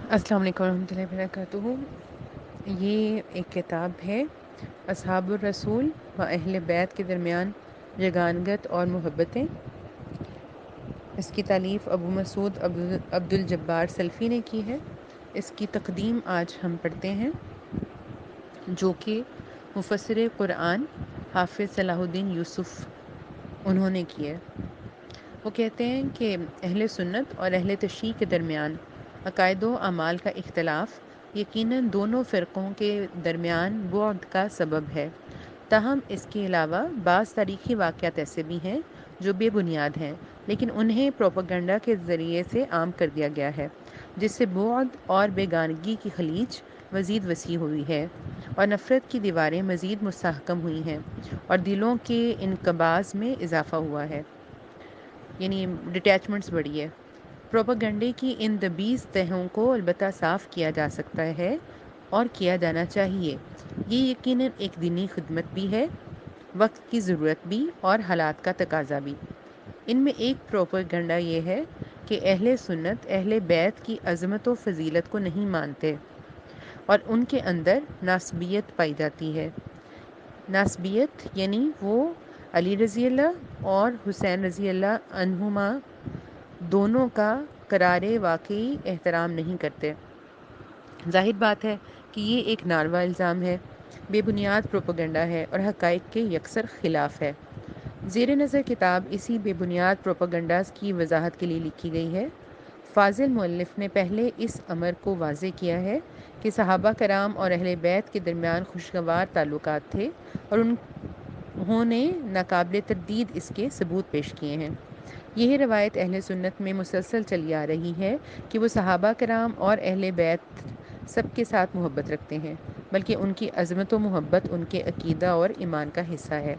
السلام علیکم ورحمۃ اللہ وبرکاتہ۔ یہ ایک کتاب ہے اصحاب الرسول و اہل بیت کے درمیان یگانگت اور محبتیں۔ اس کی تالیف ابو مسعود عبد الجبار سلفی نے کی ہے۔ اس کی تقدیم آج ہم پڑھتے ہیں، جو کہ مفسر قرآن حافظ صلاح الدین یوسف انہوں نے کی ہے۔ وہ کہتے ہیں کہ اہل سنت اور اہل تشیع کے درمیان عقائد و اعمال کا اختلاف یقیناً دونوں فرقوں کے درمیان بعد کا سبب ہے، تاہم اس کے علاوہ بعض تاریخی واقعات ایسے بھی ہیں جو بے بنیاد ہیں، لیکن انہیں پروپیگنڈا کے ذریعے سے عام کر دیا گیا ہے، جس سے بعد اور بیگانگی کی خلیج مزید وسیع ہوئی ہے اور نفرت کی دیواریں مزید مستحکم ہوئی ہیں اور دلوں کے انقباض میں اضافہ ہوا ہے، یعنی ڈٹیچمنٹس بڑھی ہے۔ پروپیگنڈے کی ان دبیز تہوں کو البتہ صاف کیا جا سکتا ہے اور کیا جانا چاہیے۔ یہ یقیناً ایک دینی خدمت بھی ہے، وقت کی ضرورت بھی اور حالات کا تقاضا بھی۔ ان میں ایک پروپیگنڈا یہ ہے کہ اہل سنت اہل بیت کی عظمت و فضیلت کو نہیں مانتے اور ان کے اندر ناسبیت پائی جاتی ہے۔ ناسبیت یعنی وہ علی رضی اللہ اور حسین رضی اللہ عنہما دونوں کا قرار واقعی احترام نہیں کرتے۔ ظاہر بات ہے کہ یہ ایک ناروا الزام ہے، بے بنیاد پروپیگنڈا ہے اور حقائق کے یکسر خلاف ہے۔ زیر نظر کتاب اسی بے بنیاد پروپیگنڈاز کی وضاحت کے لیے لکھی گئی ہے۔ فاضل مؤلف نے پہلے اس امر کو واضح کیا ہے کہ صحابہ کرام اور اہل بیت کے درمیان خوشگوار تعلقات تھے اور انہوں نے ناقابل تردید اس کے ثبوت پیش کیے ہیں۔ یہ روایت اہل سنت میں مسلسل چلی آ رہی ہے کہ وہ صحابہ کرام اور اہل بیت سب کے ساتھ محبت رکھتے ہیں، بلکہ ان کی عظمت و محبت ان کے عقیدہ اور ایمان کا حصہ ہے۔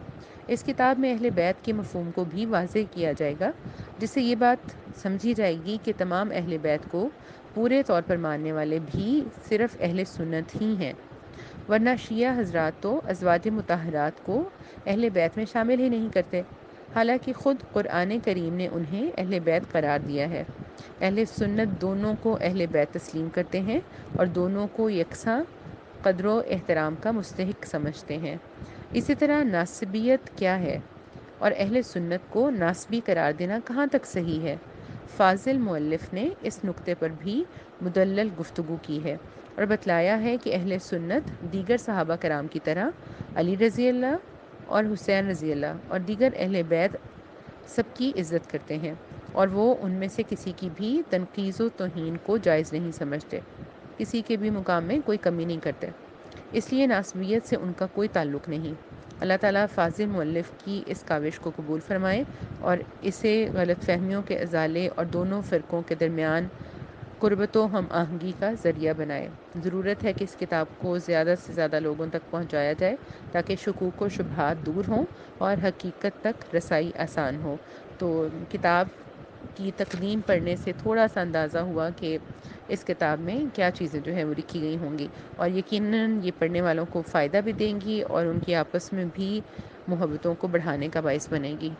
اس کتاب میں اہل بیت کے مفہوم کو بھی واضح کیا جائے گا، جس سے یہ بات سمجھی جائے گی کہ تمام اہل بیت کو پورے طور پر ماننے والے بھی صرف اہل سنت ہی ہیں، ورنہ شیعہ حضرات تو ازواج مطہرات کو اہل بیت میں شامل ہی نہیں کرتے، حالانکہ خود قرآن کریم نے انہیں اہل بیت قرار دیا ہے۔ اہل سنت دونوں کو اہل بیت تسلیم کرتے ہیں اور دونوں کو یکساں قدر و احترام کا مستحق سمجھتے ہیں۔ اسی طرح ناسبیت کیا ہے اور اہل سنت کو ناسبی قرار دینا کہاں تک صحیح ہے؟ فاضل مؤلف نے اس نقطے پر بھی مدلل گفتگو کی ہے اور بتلایا ہے کہ اہل سنت دیگر صحابہ کرام کی طرح علی رضی اللہ اور حسین رضی اللہ اور دیگر اہل بیت سب کی عزت کرتے ہیں اور وہ ان میں سے کسی کی بھی تنقیص و توہین کو جائز نہیں سمجھتے، کسی کے بھی مقام میں کوئی کمی نہیں کرتے، اس لیے ناسبیت سے ان کا کوئی تعلق نہیں۔ اللہ تعالیٰ فاضل مؤلف کی اس کاوش کو قبول فرمائے اور اسے غلط فہمیوں کے ازالے اور دونوں فرقوں کے درمیان قربت و ہم آہنگی کا ذریعہ بنائے۔ ضرورت ہے کہ اس کتاب کو زیادہ سے زیادہ لوگوں تک پہنچایا جائے تاکہ شکوک و شبہات دور ہوں اور حقیقت تک رسائی آسان ہو۔ تو کتاب کی تقدیم پڑھنے سے تھوڑا سا اندازہ ہوا کہ اس کتاب میں کیا چیزیں جو ہیں وہ لکھی گئی ہوں گی، اور یقیناً یہ پڑھنے والوں کو فائدہ بھی دیں گی اور ان کی آپس میں بھی محبتوں کو بڑھانے کا باعث بنے گی۔